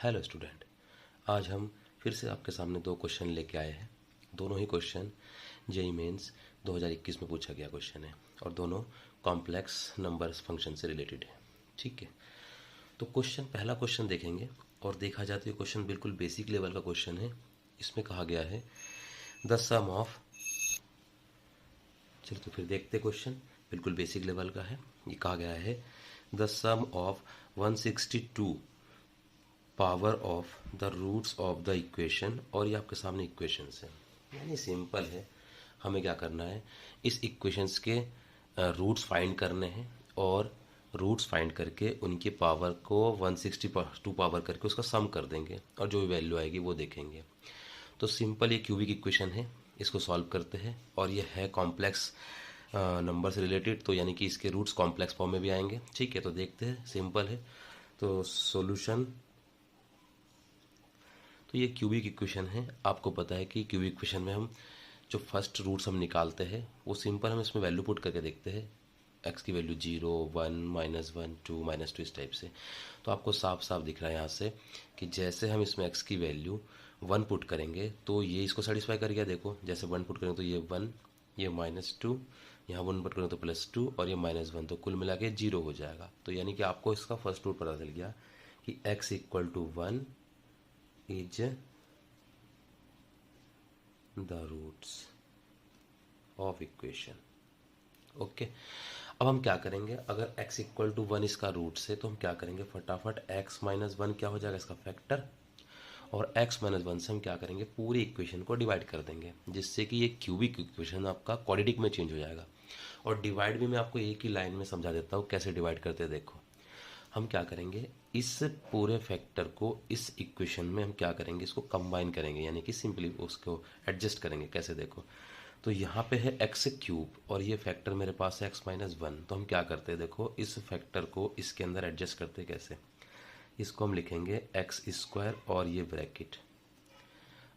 Hello student, आज हम फिर से आपके सामने दो क्वेश्चन लेके आए हैं। दोनों ही क्वेश्चन जेईई मेंस 2021 में पूछा गया क्वेश्चन है और दोनों कॉम्प्लेक्स नंबर्स फंक्शन से रिलेटेड है। ठीक है, तो पहला क्वेश्चन देखेंगे और देखा जाए तो ये क्वेश्चन बिल्कुल बेसिक लेवल का क्वेश्चन है। इसमें कहा गया है द सम ऑफ, चलो तो फिर देखते क्वेश्चन, बिल्कुल बेसिक लेवल का है। ये कहा गया है the sum of 162 power of the roots of the equation, और ये आपके सामने इक्वेशंस है, यानी सिंपल है। हमें क्या करना है, इस इक्वेशंस के रूट्स फाइंड करने हैं और रूट्स फाइंड करके उनकी पावर को 162 पावर करके उसका सम कर देंगे और जो भी वैल्यू आएगी वो देखेंगे। तो सिंपल ये क्यूबिक इक्वेशन है, इसको सॉल्व करते हैं और ये है कॉम्प्लेक्स नंबर से रिलेटेड, तो यानी कि इसके रूट्स कॉम्प्लेक्स फॉर्म में भी आएंगे। ठीक है, तो देखते हैं, सिंपल है। तो सॉल्यूशन, तो ये क्यूबिक इक्वेशन है। आपको पता है कि क्यूबिक इक्वेशन में हम जो फर्स्ट रूट्स हम निकालते हैं वो सिंपल हम इसमें वैल्यू पुट करके देखते हैं। एक्स की वैल्यू 0, 1, -1, 2, -2 इस टाइप से। तो आपको साफ साफ दिख रहा है यहाँ से कि जैसे हम इसमें एक्स की वैल्यू 1 पुट करेंगे तो ये इसको सेटिस्फाई कर गया। देखो, जैसे 1 पुट करेंगे तो ये 1, ये -2, यहाँ 1 पुट करेंगे तो +2 और ये -1, तो कुल मिला के 0 हो जाएगा। तो यानी कि आपको इसका फर्स्ट रूट पता चल गया कि x = 1 is the roots of equation। Okay, अब हम क्या करेंगे, अगर x = 1 इसका रूट से, तो हम क्या करेंगे, फटाफट x - 1 क्या हो जाएगा, इसका फैक्टर, और x - 1 से हम क्या करेंगे, पूरी इक्वेशन को डिवाइड कर देंगे, जिससे कि ये क्यूबिक इक्वेशन आपका क्वाड्रेटिक में चेंज हो जाएगा। और डिवाइड भी मैं आपको एक ही लाइन में समझा देता हूँ कैसे डिवाइड करते हैं। देखो, हम क्या करेंगे, इस पूरे फैक्टर को इस इक्वेशन में हम क्या करेंगे, इसको कंबाइन करेंगे, यानी कि सिंपली उसको एडजस्ट करेंगे। कैसे, देखो, तो यहाँ पे है x³ और ये फैक्टर मेरे पास है x - 1। तो हम क्या करते हैं, देखो, इस फैक्टर को इसके अंदर एडजस्ट करते हैं। कैसे, इसको हम लिखेंगे x² और ये ब्रैकेट।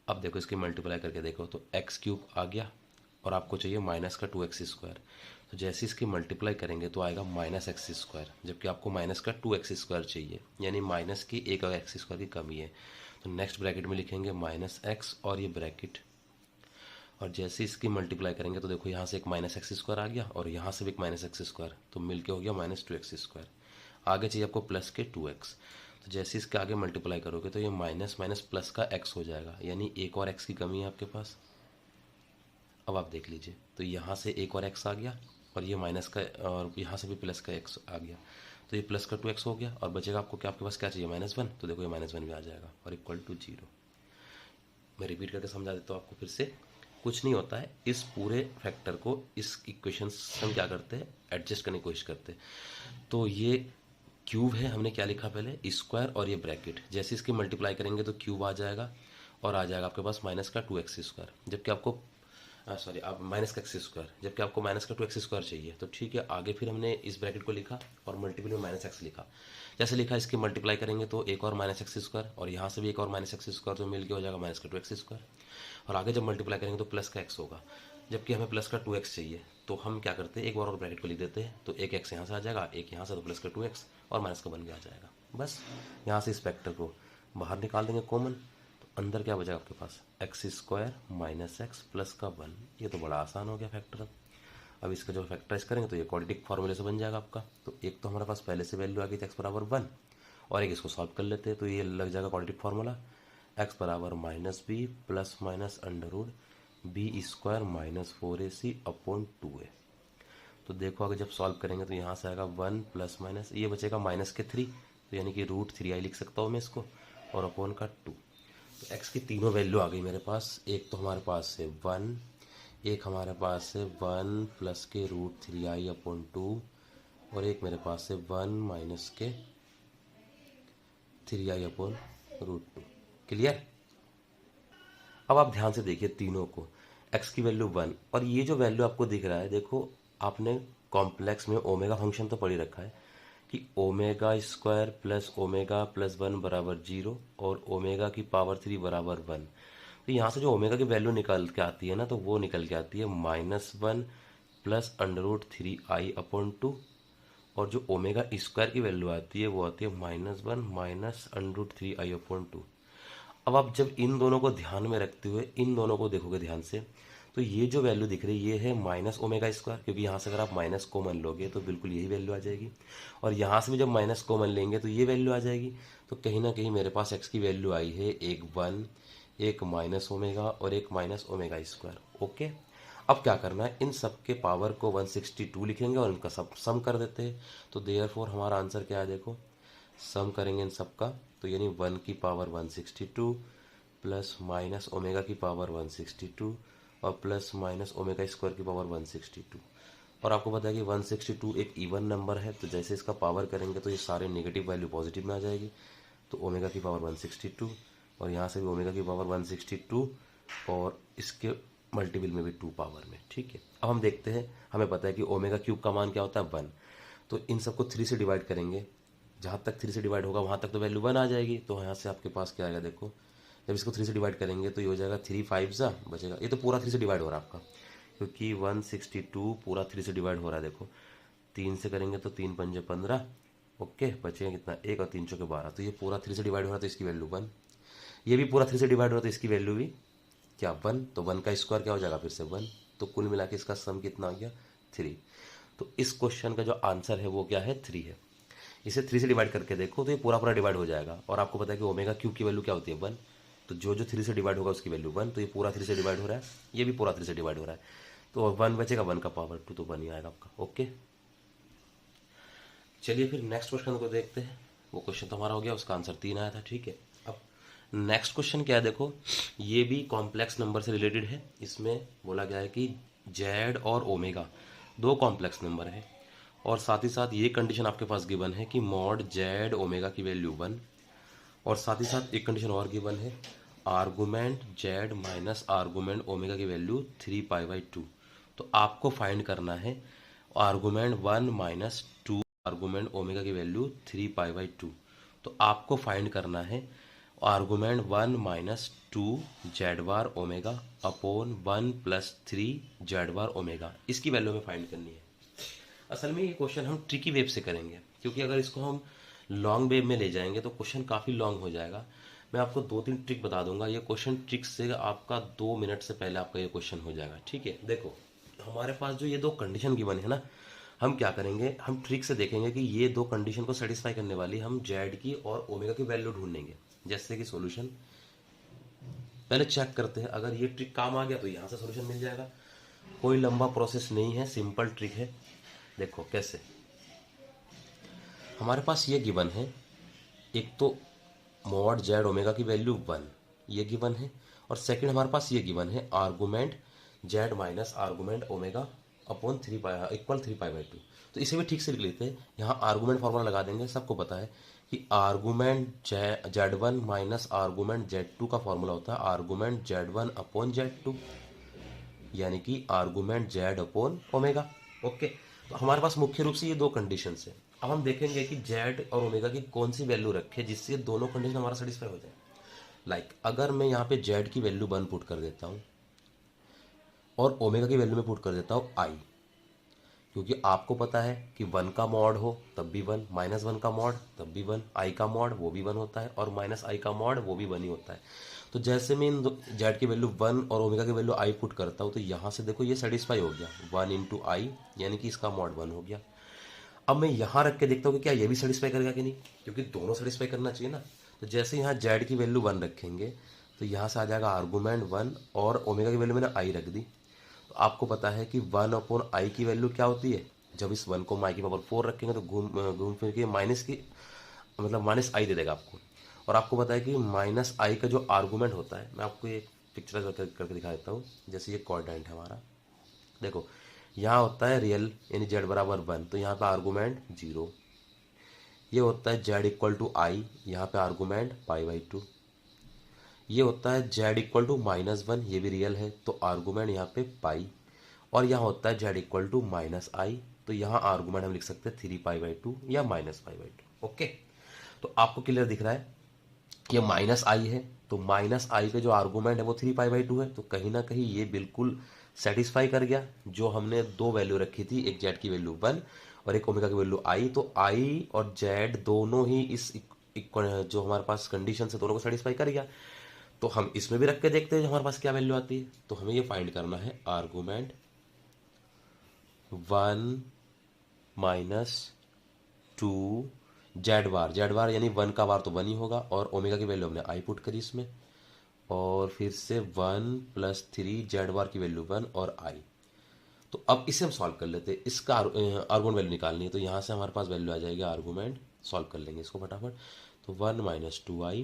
अब देखो, इसकी मल्टीप्लाई करके देखो तो x³ आ गया और आपको चाहिए -2x²। तो जैसे इसकी मल्टीप्लाई करेंगे तो आएगा -x², जबकि आपको -2x² चाहिए, यानी माइनस की एक और x² की कमी है। तो नेक्स्ट ब्रैकेट में लिखेंगे -x और ये ब्रैकेट, और जैसे इसकी मल्टीप्लाई करेंगे तो देखो यहाँ से एक -x² आ गया और यहाँ से भी एक -x², तो मिलके हो गया -2x²। आगे चाहिए आपको प्लस के 2x, तो जैसे इसके आगे मल्टीप्लाई करोगे तो ये माइनस माइनस प्लस का x हो जाएगा, यानी एक और x की कमी है आपके पास। अब आप देख लीजिए, तो यहाँ से एक और x आ गया और ये माइनस का, और यहाँ से भी प्लस का x आ गया, तो ये प्लस का 2x हो गया और बचेगा आपको क्या, आपके पास क्या चाहिए, -1। तो देखो ये -1 भी आ जाएगा और =0। मैं रिपीट करके समझा देता हूँ आपको फिर से। कुछ नहीं होता है, इस पूरे फैक्टर को इस इक्वेशन से हम क्या करते हैं, एडजस्ट करने की कोशिश करते हैं। तो ये क्यूब है, हमने क्या लिखा पहले, स्क्वायर और ये ब्रैकेट, जैसे इसकी मल्टीप्लाई करेंगे तो क्यूब आ जाएगा और आ जाएगा आपके पास -2x², जबकि आपको सॉरी आप -x², जबकि आपको -2x² चाहिए। तो ठीक है, आगे फिर हमने इस ब्रैकेट को लिखा और मल्टीपल में -x लिखा। जैसे लिखा, इसकी मल्टीप्लाई करेंगे तो एक और -x² और यहाँ से भी एक और -x², तो मिल के हो जाएगा -2x²। और आगे जब मल्टीप्लाई करेंगे तो प्लस का x होगा, जबकि हमें प्लस का 2x चाहिए। तो हम क्या करते हैं, एक बार और ब्रैकेट को लिख देते हैं, तो एक x यहाँ से आ जाएगा, एक यहाँ से, तो प्लस का 2x और माइनस का 1 भी आ जाएगा। बस यहाँ से इस फैक्टर को बाहर निकाल देंगे कॉमन, तो अंदर क्या बचेगा आपके पास, x² - x प्लस का 1। ये तो बड़ा आसान हो गया फैक्टर। अब इसका जो फैक्टराइज करेंगे तो ये क्वाड्रेटिक फार्मूले से बन जाएगा आपका। तो एक तो हमारे पास पहले से वैल्यू आ गई थी x = 1, और एक इसको सॉल्व कर लेते हैं तो ये लग जाएगा quadratic formula, x = -b ± b² - 4ac/2a। तो देखो, अगर जब सॉल्व करेंगे तो यहाँ से आएगा 1 ± ये बचेगा -3, तो यानी कि √3i लिख सकता हूँ मैं इसको, और अपॉन का 2। तो x की तीनों वैल्यू आ गई मेरे पास। एक तो हमारे पास है 1, एक हमारे पास है 1 प्लस के √3i/2, और एक मेरे पास है 1 माइनस के 3i/√2। क्लियर। अब आप ध्यान से देखिए तीनों को, x की वैल्यू 1 और ये जो वैल्यू आपको दिख रहा है, देखो आपने कॉम्प्लेक्स में ओमेगा फंक्शन तो पढ़ ही रखा है कि ω² प्लस ओमेगा प्लस 1 = 0 और ओमेगा की पावर 3 = 1। तो यहाँ से जो ओमेगा की वैल्यू निकल के आती है ना, तो वो निकल के आती है -1 प्लस √3i/2 और जो ओमेगा स्क्वायर की वैल्यू आती है वो आती है -1 माइनस √3i/2। अब आप जब इन दोनों को ध्यान में रखते हुए इन दोनों को देखोगे ध्यान से, तो ये जो वैल्यू दिख रही है ये है माइनस ओमेगा स्क्वायर, क्योंकि यहाँ से अगर आप माइनस कॉमन लोगे तो बिल्कुल यही वैल्यू आ जाएगी, और यहाँ से भी जब माइनस कॉमन लेंगे तो ये वैल्यू आ जाएगी। तो कहीं ना कहीं मेरे पास एक्स की वैल्यू आई है एक 1, एक माइनस ओमेगा और एक माइनस ओमेगा स्क्वायर। ओके, अब क्या करना है, इन सब के पावर को 162 लिखेंगे और इनका सब सम कर देते हैं। तो देयरफॉर हमारा आंसर क्या है, देखो सम करेंगे इन सब का, तो यानी 1 की पावर 162 प्लस माइनस ओमेगा की पावर 162 और प्लस माइनस ओमेगा स्क्वायर की पावर 162। और आपको पता है कि 162 एक इवन नंबर है, तो जैसे इसका पावर करेंगे तो ये सारे नेगेटिव वैल्यू पॉजिटिव में आ जाएगी। तो ओमेगा की पावर 162 और यहाँ से भी ओमेगा की पावर 162 और इसके मल्टीपल में भी 2 पावर में। ठीक है, अब हम देखते हैं, हमें पता है कि ओमेगा क्यूब का मान क्या होता है 1, तो इन सबको 3 से डिवाइड करेंगे, जहाँ तक 3 से डिवाइड होगा वहाँ तक तो वैल्यू 1 आ जाएगी। तो यहाँ से आपके पास क्या आएगा, देखो जब इसको 3 से डिवाइड करेंगे तो ये हो जाएगा 3 5 सा बचेगा, ये तो पूरा 3 से डिवाइड हो रहा है आपका, क्योंकि 162 पूरा 3 से डिवाइड हो रहा है। देखो 3 से करेंगे तो 3 पंजे 15, ओके बचेगा कितना 1 और 3 चौके 12, तो ये पूरा 3 से डिवाइड हो रहा है तो इसकी वैल्यू 1। ये भी पूरा 3 से डिवाइड हो रहा है तो इसकी वैल्यू भी क्या 1, तो 1 का स्क्वायर क्या हो जाएगा फिर से 1, तो कुल मिला के इसका सम कितना आ गया 3। तो इस क्वेश्चन का जो आंसर है वो क्या है 3 है। इसे 3 से डिवाइड करके देखो तो ये पूरा पूरा डिवाइड हो जाएगा, और आपको पता है कि ओमेगा क्यूब की वैल्यू क्या होती है 1, तो जो जो 3 से डिवाइड होगा उसकी वैल्यू 1, तो ये पूरा 3 से डिवाइड हो रहा है, ये भी पूरा 3 से डिवाइड हो रहा है, तो 1 बचेगा, 1 का पावर 2, तो 1 ही आएगा आपका। ओके, चलिए फिर नेक्स्ट क्वेश्चन को देखते हैं। वो क्वेश्चन तो हमारा हो गया, उसका आंसर 3 आया था। ठीक है, अब नेक्स्ट क्वेश्चन क्या है, देखो ये भी कॉम्प्लेक्स नंबर से रिलेटेड है। इसमें बोला गया है कि जेड और ओमेगा 2 कॉम्प्लेक्स नंबर है, और साथ ही साथ ये कंडीशन आपके पास गिवन है कि मॉड जेड ओमेगा की वैल्यू 1, और साथ ही साथ एक कंडीशन और गिवन है, argument Z minus argument omega की वैल्यू 3π/2। तो आपको फाइंड करना है आर्गुमेंट 1 माइनस 2 आर्गुमेंट ओमेगा की वैल्यू 3π/2। तो आपको फाइंड करना है आर्गुमेंट 1 माइनस 2 जेड बार ओमेगा अपॉन 1 प्लस 3 जेड बार ओमेगा, इसकी वैल्यू हमें फाइंड करनी है। असल में ये क्वेश्चन हम ट्रिकी वेव से करेंगे, क्योंकि अगर इसको हम लॉन्ग वेव में ले जाएंगे तो क्वेश्चन काफ़ी लॉन्ग हो जाएगा। मैं आपको 2-3 ट्रिक बता दूंगा, ये क्वेश्चन ट्रिक से आपका 2 मिनट से पहले आपका ये क्वेश्चन हो जाएगा। ठीक है, देखो हमारे पास जो ये 2 कंडीशन गिवन है ना, हम क्या करेंगे, हम ट्रिक से देखेंगे कि ये 2 कंडीशन को सेटिस्फाई करने वाली हम जेड की और ओमेगा की वैल्यू ढूंढेंगे। जैसे कि सॉल्यूशन पहले चेक करते हैं, अगर ये ट्रिक काम आ गया तो यहाँ से सॉल्यूशन मिल जाएगा। कोई लंबा प्रोसेस नहीं है, सिंपल ट्रिक है। देखो कैसे, हमारे पास ये गिवन है, एक तो मॉड जेड ओमेगा की वैल्यू 1 ये गिवन है, और सेकंड हमारे पास ये गिवन है argument Z minus argument omega upon 3π/2। तो इसे भी ठीक से लिख लेते हैं, यहाँ आर्गुमेंट फॉर्मूला लगा देंगे। सबको पता है कि आर्गुमेंट जेड1 माइनस आर्गुमेंट जेड2 का फॉर्मूला होता है आर्गुमेंट जेड1 अपॉन जेड2, यानी कि argument Z upon omega. Okay, तो हमारे पास मुख्य रूप से ये 2 कंडीशन है। अब हम देखेंगे कि जेड और ओमेगा की कौन सी वैल्यू रखे जिससे ये दोनों कंडीशन हमारा सेटिस्फाई हो जाए। लाइक अगर मैं यहाँ पे जेड की वैल्यू 1 पुट कर देता हूँ और ओमेगा की वैल्यू में पुट कर देता हूँ आई, क्योंकि आपको पता है कि 1 का मॉड हो तब भी 1, -1 का मॉड तब भी 1, आई का मॉड वो भी 1 होता है, और माइनस आई का मॉड वो भी 1 ही होता है। तो जैसे मैं इन जेड की वैल्यू 1 और ओमेगा की वैल्यू आई पुट करता हूँ तो यहाँ से देखो ये सेटिस्फाई हो गया, 1 इंटू आई, यानी कि इसका मॉड 1 हो गया। अब मैं यहाँ रख के देखता हूँ कि क्या ये भी सेटिस्फाई करेगा कि नहीं, क्योंकि दोनों सेटिस्फाई करना चाहिए ना। तो जैसे यहाँ जेड की वैल्यू 1 रखेंगे तो यहाँ से आ जाएगा आर्गूमेंट 1, और ओमेगा की वैल्यू मैंने आई रख दी। तो आपको पता है कि 1 अपॉन आई की वैल्यू क्या होती है, जब इस 1 को आई की पावर 4 रखेंगे तो घूम फिर के माइनस की मतलब माइनस आई दे देगा आपको। और आपको पता है कि माइनस आई का जो आर्गूमेंट होता है, मैं आपको एक पिक्चर करके दिखा देता हूँ। जैसे ये कोऑर्डिनेट है हमारा, देखो यहाँ होता है रियल यानी जेड बराबर 1, तो यहाँ पे आर्गूमेंट 0। ये होता है जेड इक्वल टू आई, यहाँ पे आर्गूमेंट π/2। ये होता है जेड इक्वल टू -1, ये भी रियल है तो आर्गूमेंट यहाँ पे पाई। और यहाँ होता है जेड इक्वल टू -i, तो यहाँ आर्गूमेंट हम लिख सकते हैं 3π/2 या -π/2। ओके, तो आपको क्लियर दिख रहा है कि -i है, तो -i पे जो आर्गूमेंट है वो 3π/2 है, तो कहीं ना कहीं ये बिल्कुल सेटिस्फाई कर गया। जो हमने 2 वैल्यू रखी थी, एक जेड की वैल्यू 1 और एक ओमेगा की वैल्यू आई, तो आई और जेड दोनों ही इस जो हमारे पास कंडीशन है दोनों को सेटिस्फाई कर गया। तो हम इसमें भी रख के देखते हैं जो हमारे पास क्या वैल्यू आती है। तो हमें ये फाइंड करना है आर्गूमेंट 1 माइनस 2 जेड बार यानी 1 का बार तो 1 ही होगा, और ओमेगा की वैल्यू हमने आई पुट करी इसमें, और फिर से 1 प्लस 3 जेड बार की वैल्यू 1 और आई। तो अब इसे हम सॉल्व कर लेते हैं, इसका आर्गुमेंट वैल्यू निकालनी है। तो यहाँ से हमारे पास वैल्यू आ जाएगी आर्गुमेंट, सॉल्व कर लेंगे इसको फटाफट। तो 1 माइनस 2i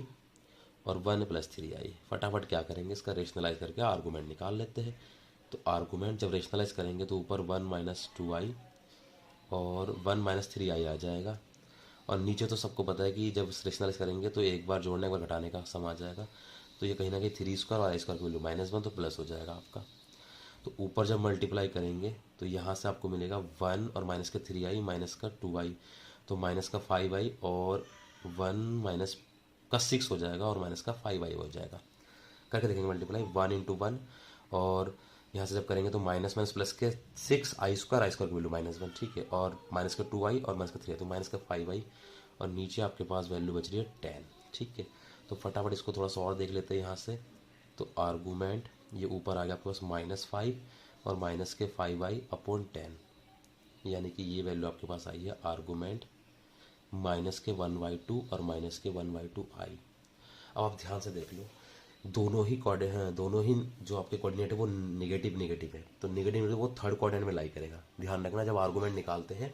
और 1 प्लस 3i, फटाफट क्या करेंगे इसका रेशनलाइज करके आर्गुमेंट निकाल लेते हैं। तो आर्गुमेंट जब रेशनलाइज करेंगे तो ऊपर 1 माइनस 2i और 1 माइनस 3i आ जाएगा, और नीचे तो सबको पता है कि जब रेशनलाइज करेंगे तो एक बार जोड़ने एक बार घटाने का सम आ जाएगा। तो ये कहीं ना कहीं 3 स्क्वायर और आई स्क्वायर की वैल्यू -1 तो प्लस हो जाएगा आपका। तो ऊपर जब मल्टीप्लाई करेंगे तो यहाँ से आपको मिलेगा 1 और माइनस का 3i माइनस का 2i, तो माइनस का 5i और 1 माइनस का 6 हो जाएगा और माइनस का 5i हो जाएगा। करके देखेंगे मल्टीप्लाई 1 इंटू 1, और यहाँ से जब करेंगे तो माइनस माइनस प्लस के 6 आई स्क्वायर की वैल्यू -1, ठीक है, और माइनस का 2i और माइनस का 3i, तो माइनस का 5i, और नीचे आपके पास वैल्यू बच रही है 10, ठीक है। तो फटाफट इसको थोड़ा सा और देख लेते हैं यहाँ से। तो आर्गूमेंट ये ऊपर आ गया आपके पास -5 और माइनस के 5i अपॉन 10, यानी कि ये वैल्यू आपके पास आई है आर्गूमेंट माइनस के 1/2 और माइनस के 1/2i। अब आप ध्यान से देख लो, दोनों ही दोनों ही जो आपके कोऑर्डिनेट है वो नेगेटिव है, तो नेगेटिव वो थर्ड कोऑर्डिनेट में लाई करेगा। ध्यान रखना जब आर्गूमेंट निकालते हैं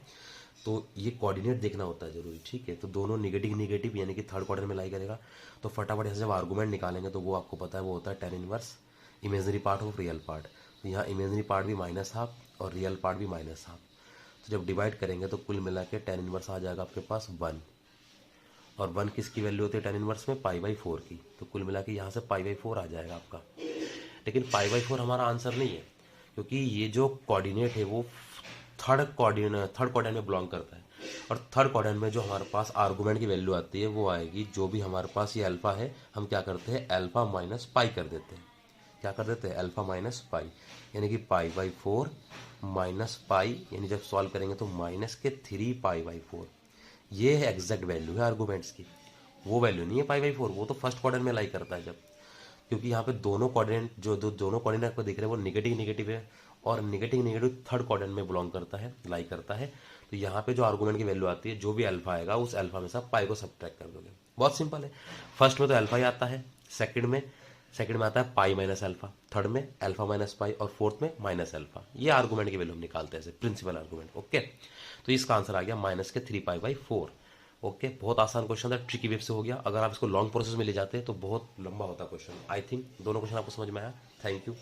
तो ये कोऑर्डिनेट देखना होता है जरूरी, ठीक है। तो दोनों नेगेटिव यानी कि थर्ड कोऑर्डिनेट में लाई करेगा। तो फटाफट ऐसे जब आर्गूमेंट निकालेंगे तो वो आपको पता है वो होता है tan inverse imaginary part of real part. तो यहाँ इमेजनरी पार्ट भी -12 और रियल पार्ट भी -12। तो जब डिवाइड करेंगे तो कुल मिला के tan इनवर्स आ जाएगा आपके पास 1, और 1 किसकी वैल्यू होती है tan इनवर्स में π/4 की, तो कुल मिला के यहाँ से π/4 आ जाएगा आपका। लेकिन π/4 हमारा आंसर नहीं है, क्योंकि ये जो कोऑर्डिनेट है वो थर्ड कोऑर्डिनेट में बिलोंग करता है, और थर्ड कोऑर्डिनेट में जो हमारे पास आर्गूमेंट की वैल्यू आती है वो आएगी, जो भी हमारे पास ये अल्फा है हम क्या करते हैं अल्फा माइनस पाई कर देते हैं। क्या कर देते हैं अल्फा माइनस पाई, यानी कि π/4 माइनस पाई, यानी जब सॉल्व करेंगे तो माइनस के 3π/4। ये है एग्जैक्ट वैल्यू है आर्गूमेंट्स की, वो वैल्यू नहीं है π/4, वो तो फर्स्ट क्वाड्रेंट में लाई करता है जब, क्योंकि यहाँ पे दोनों कोऑर्डिनेट जो दोनों कोऑर्डिनेट आपको दिख रहे हैं वो नेगेटिव है, और नेगेटिव थर्ड क्वाड्रेंट में बिलोंग करता है, लाई करता है। तो यहाँ पे जो आर्गूमेंट की वैल्यू आती है जो भी अल्फा आएगा उस अल्फा में से आप पाई को सब्ट्रैक्ट कर दोगे। बहुत सिंपल है, फर्स्ट में तो अल्फा ही आता है, सेकंड में आता है पाई माइनस अल्फा, थर्ड में अल्फा माइनस पाई, और फोर्थ में माइनस अल्फा। ये आर्गूमेंट की वैल्यू हम निकालते हैं प्रिंसिपल आर्गूमेंट। ओके, तो इसका आंसर आ गया माइनस के 3π/4। ओके, बहुत आसान क्वेश्चन था, ट्रिकी वेब से हो गया। अगर आप इसको लॉन्ग प्रोसेस में ले जाते हैं तो बहुत लंबा होता क्वेश्चन। आई थिंक दोनों क्वेश्चन आपको समझ में आया। Thank you.